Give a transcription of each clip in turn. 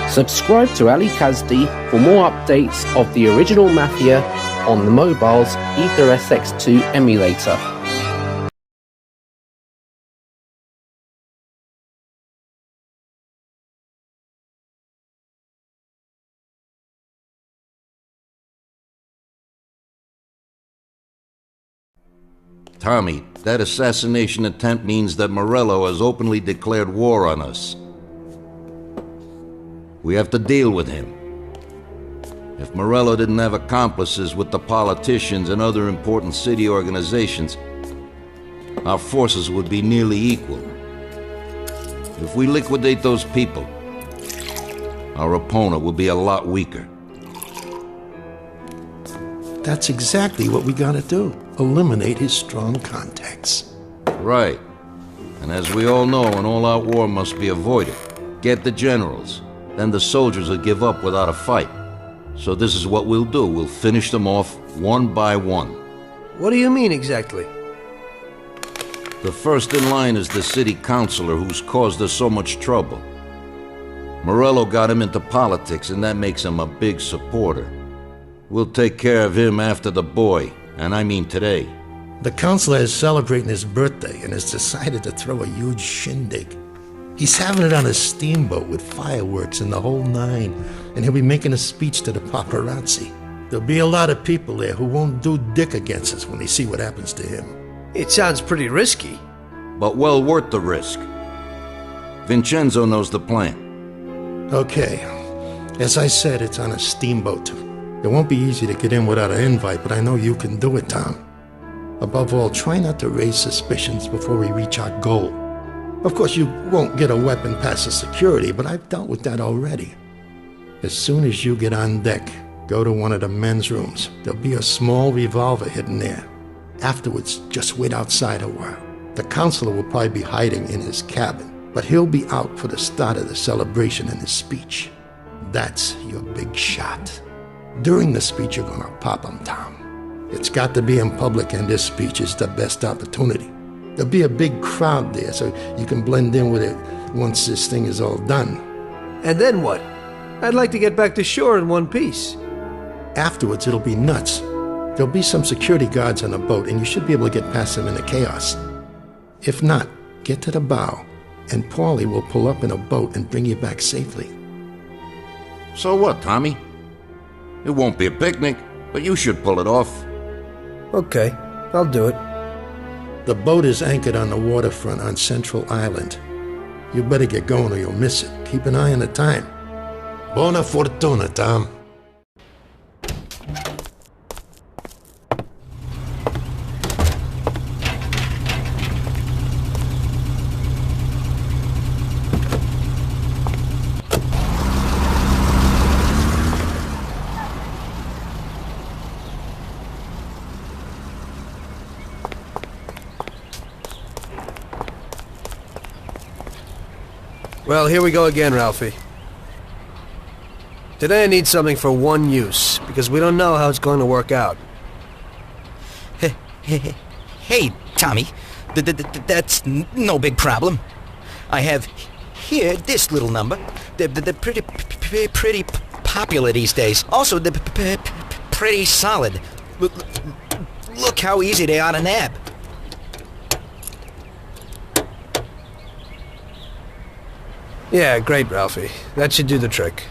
Subscribe to Ali Kazdi for more updates of the original Mafia on the mobile's Ether SX2 emulator. Tommy, that assassination attempt means that Morello has openly declared war on us. We have to deal with him. If Morello didn't have accomplices with the politicians and other important city organizations, our forces would be nearly equal. If we liquidate those people, our opponent will be a lot weaker. That's exactly what we gotta do. Eliminate his strong contacts. Right. And as we all know, an all-out war must be avoided. Get the generals. Then the soldiers will give up without a fight. So this is what we'll do. We'll finish them off one by one. What do you mean exactly? The first in line is the city councilor who's caused us so much trouble. Morello got him into politics, and that makes him a big supporter. We'll take care of him after the boy, and I mean today. The counselor is celebrating his birthday and has decided to throw a huge shindig. He's having it on a steamboat with fireworks and the whole nine, and he'll be making a speech to the paparazzi. There'll be a lot of people there who won't do dick against us when they see what happens to him. It sounds pretty risky. But well worth the risk. Vincenzo knows the plan. Okay. As I said, it's on a steamboat. It won't be easy to get in without an invite, but I know you can do it, Tom. Above all, try not to raise suspicions before we reach our goal. Of course, you won't get a weapon past the security, but I've dealt with that already. As soon as you get on deck, go to one of the men's rooms. There'll be a small revolver hidden there. Afterwards, just wait outside a while. The counselor will probably be hiding in his cabin, but he'll be out for the start of the celebration and his speech. That's your big shot. During the speech, you're gonna pop him, Tom. It's got to be in public, and this speech is the best opportunity. There'll be a big crowd there, so you can blend in with it once this thing is all done. And then what? I'd like to get back to shore in one piece. Afterwards, it'll be nuts. There'll be some security guards on the boat, and you should be able to get past them in the chaos. If not, get to the bow, and Paulie will pull up in a boat and bring you back safely. So what, Tommy? It won't be a picnic, but you should pull it off. Okay, I'll do it. The boat is anchored on the waterfront on Central Island. You better get going or you'll miss it. Keep an eye on the time. Buona fortuna, Tom. Well, here we go again, Ralphie. Today I need something for one use, because we don't know how it's going to work out. Hey, Tommy. That's no big problem. I have here this little number. They're pretty popular these days. Also, they're pretty solid. Look how easy they are to nab. Yeah, great, Ralphie. That should do the trick.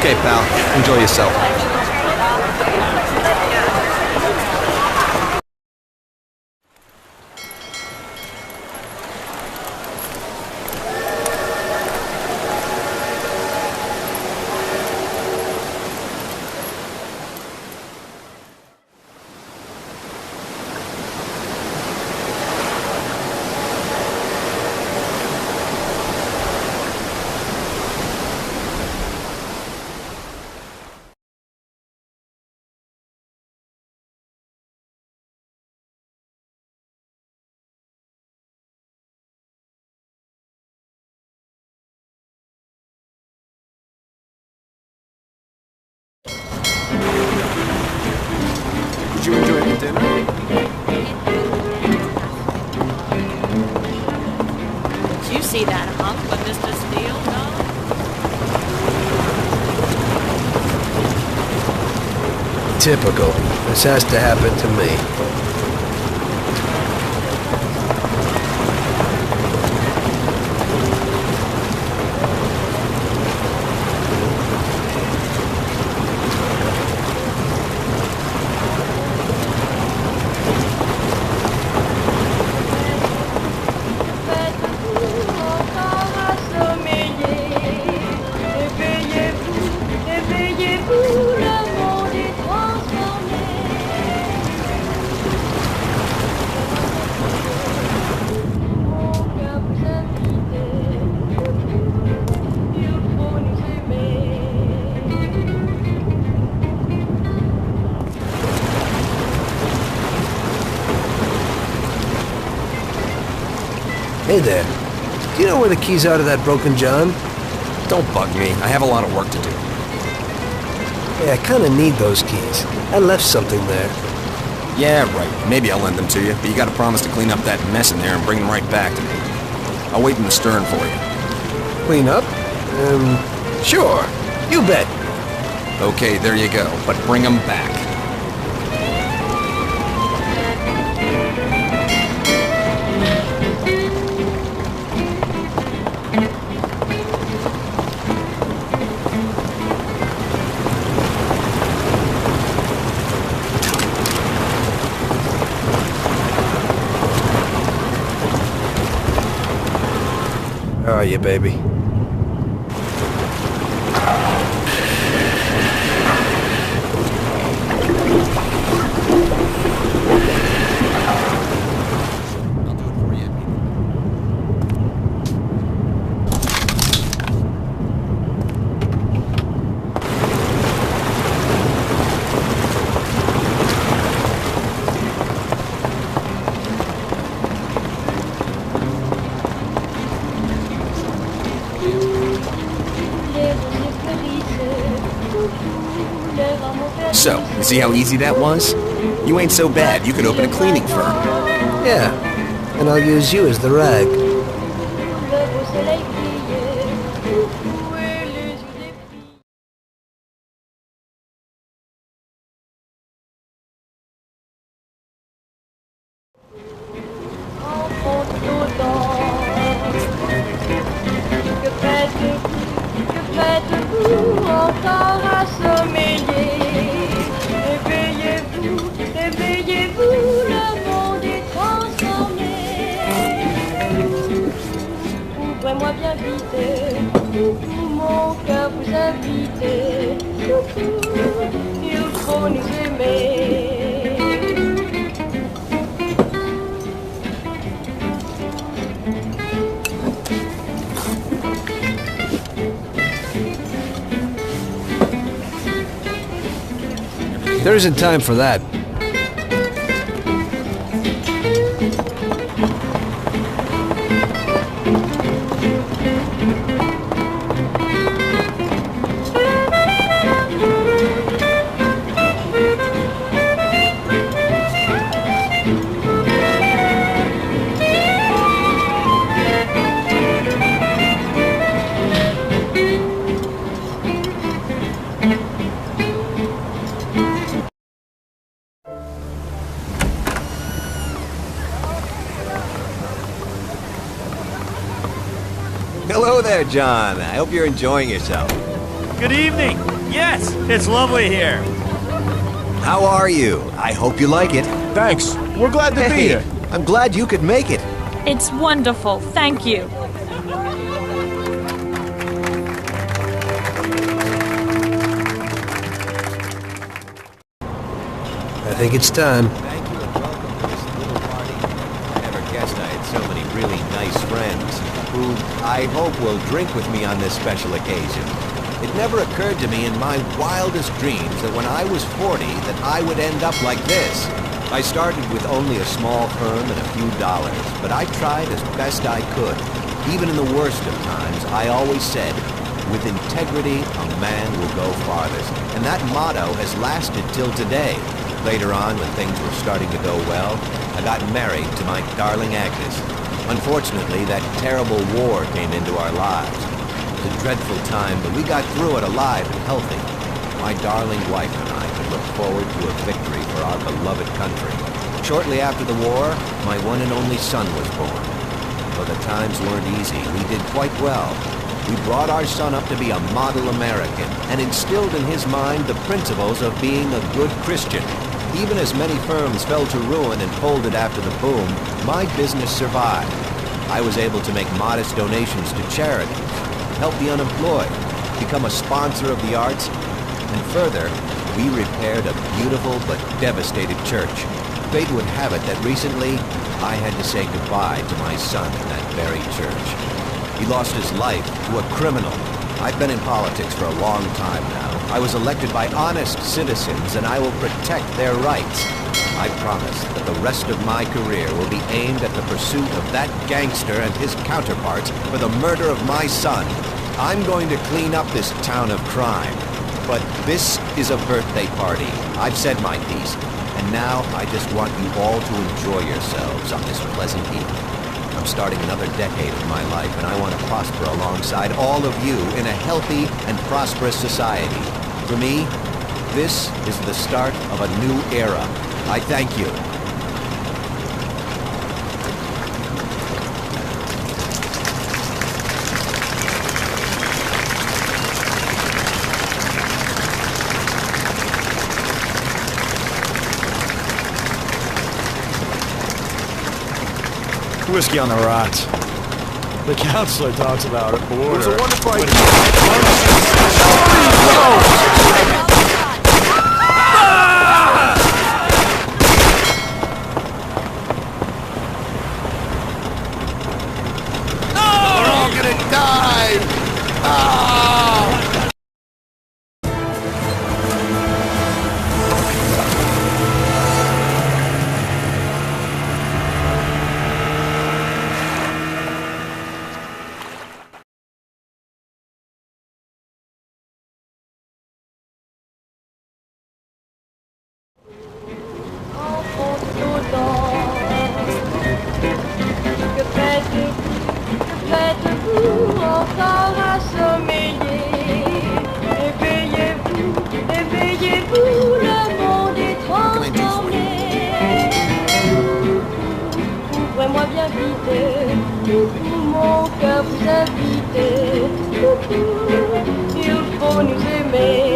Okay, pal. Enjoy yourself. Did you enjoy the dinner? Did you see that hunk with Mr. Steele, dog? Typical. This has to happen to me. Hey there. Do you know where the keys are to that broken John? Don't bug me. I have a lot of work to do. Hey, I kinda need those keys. I left something there. Yeah, right. Maybe I'll lend them to you, but you gotta promise to clean up that mess in there and bring them right back to me. I'll wait in the stern for you. Clean up? Sure. You bet. Okay, there you go. But bring them back. Where are you, baby? I'll do it for you. So, you see how easy that was? You ain't so bad. You could open a cleaning firm. Yeah. And I'll use you as the rag. Ouvrez-moi bien vite, coucou, mon cœur vous invite, coucou, il faut nous aimer. There isn't time for that. Hello there, John. I hope you're enjoying yourself. Good evening. Yes, it's lovely here. How are you? I hope you like it. Thanks. We're glad to be here. I'm glad you could make it. It's wonderful, thank you. I think it's time. Thank you and welcome to this little party. I never guessed I had so many really nice friends who I hope will drink with me on this special occasion. It never occurred to me in my wildest dreams that when I was 40 that I would end up like this. I started with only a small firm and a few dollars, but I tried as best I could. Even in the worst of times, I always said, with integrity, a man will go farthest. And that motto has lasted till today. Later on, when things were starting to go well, I got married to my darling Agnes. Unfortunately, that terrible war came into our lives. It was a dreadful time, but we got through it alive and healthy. My darling wife and I could look forward to a victory for our beloved country. Shortly after the war, my one and only son was born. Though the times weren't easy, we did quite well. We brought our son up to be a model American and instilled in his mind the principles of being a good Christian. Even as many firms fell to ruin and folded after the boom, my business survived. I was able to make modest donations to charities, help the unemployed, become a sponsor of the arts, and further, we repaired a beautiful but devastated church. Fate would have it that recently, I had to say goodbye to my son in that very church. He lost his life to a criminal. I've been in politics for a long time now. I was elected by honest citizens, and I will protect their rights. I promise that the rest of my career will be aimed at the pursuit of that gangster and his counterparts for the murder of my son. I'm going to clean up this town of crime. But this is a birthday party. I've said my piece. And now I just want you all to enjoy yourselves on this pleasant evening. I'm starting another decade of my life, and I want to prosper alongside all of you in a healthy and prosperous society. For me, this is the start of a new era. I thank you. Whiskey on the rocks. The counselor talks about it. It was a wonderful idea. We're all gonna die! Faites-vous encore à sommeiller? Éveillez-vous, éveillez-vous, le monde est transformé. Ouvrez-moi bien vite, coucou, mon cœur vous invite. Coucou, il faut nous aimer.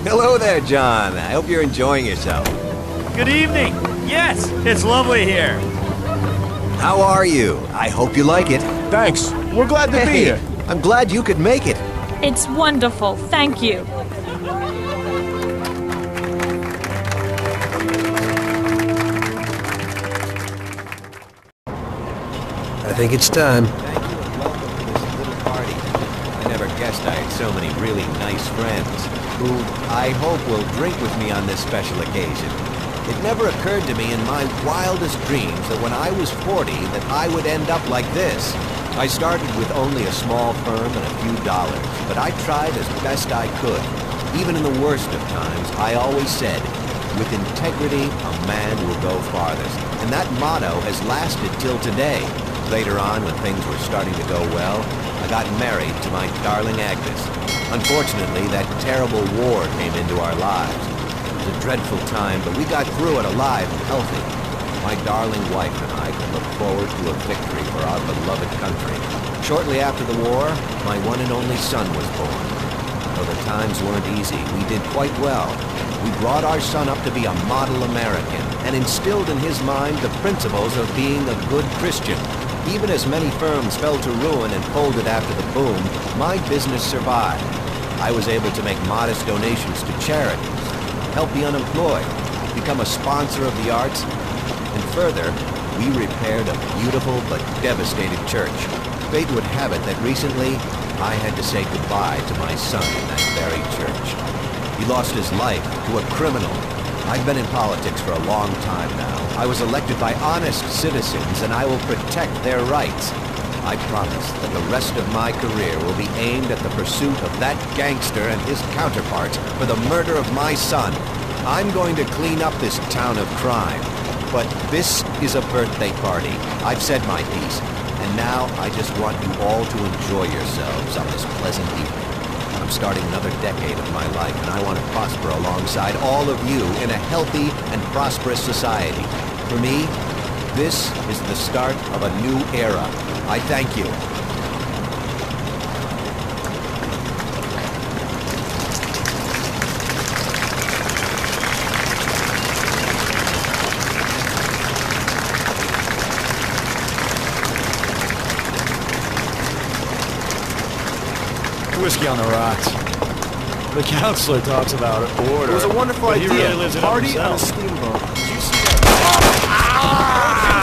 Hello there, John. I hope you're enjoying yourself. Good evening. Yes, it's lovely here. How are you? I hope you like it. Thanks. We're glad to be here. I'm glad you could make it. It's wonderful, thank you. think it's time. Thank you and welcome to this little party. I never guessed I had so many really nice friends who I hope will drink with me on this special occasion. It never occurred to me in my wildest dreams that when I was 40 that I would end up like this. I started with only a small firm and a few dollars, but I tried as best I could. Even in the worst of times, I always said, with integrity, a man will go farthest. And that motto has lasted till today. Later on, when things were starting to go well, I got married to my darling Agnes. Unfortunately, that terrible war came into our lives. It was a dreadful time, but we got through it alive and healthy. My darling wife and I could look forward to a victory for our beloved country. Shortly after the war, my one and only son was born. Though the times weren't easy, we did quite well. We brought our son up to be a model American and instilled in his mind the principles of being a good Christian. Even as many firms fell to ruin and folded after the boom, my business survived. I was able to make modest donations to charities, help the unemployed, become a sponsor of the arts, and further, we repaired a beautiful but devastated church. Fate would have it that recently, I had to say goodbye to my son in that very church. He lost his life to a criminal. I've been in politics for a long time now. I was elected by honest citizens, and I will protect their rights. I promise that the rest of my career will be aimed at the pursuit of that gangster and his counterparts for the murder of my son. I'm going to clean up this town of crime. But this is a birthday party. I've said my piece. And now I just want you all to enjoy yourselves on this pleasant evening. I'm starting another decade of my life, and I want to prosper alongside all of you in a healthy and prosperous society. For me, this is the start of a new era. I thank you. Whiskey on the rocks. The counselor talks about it. Order. It was a wonderful but idea. He really lives it up Party on a himself. steamboat. Did you see that?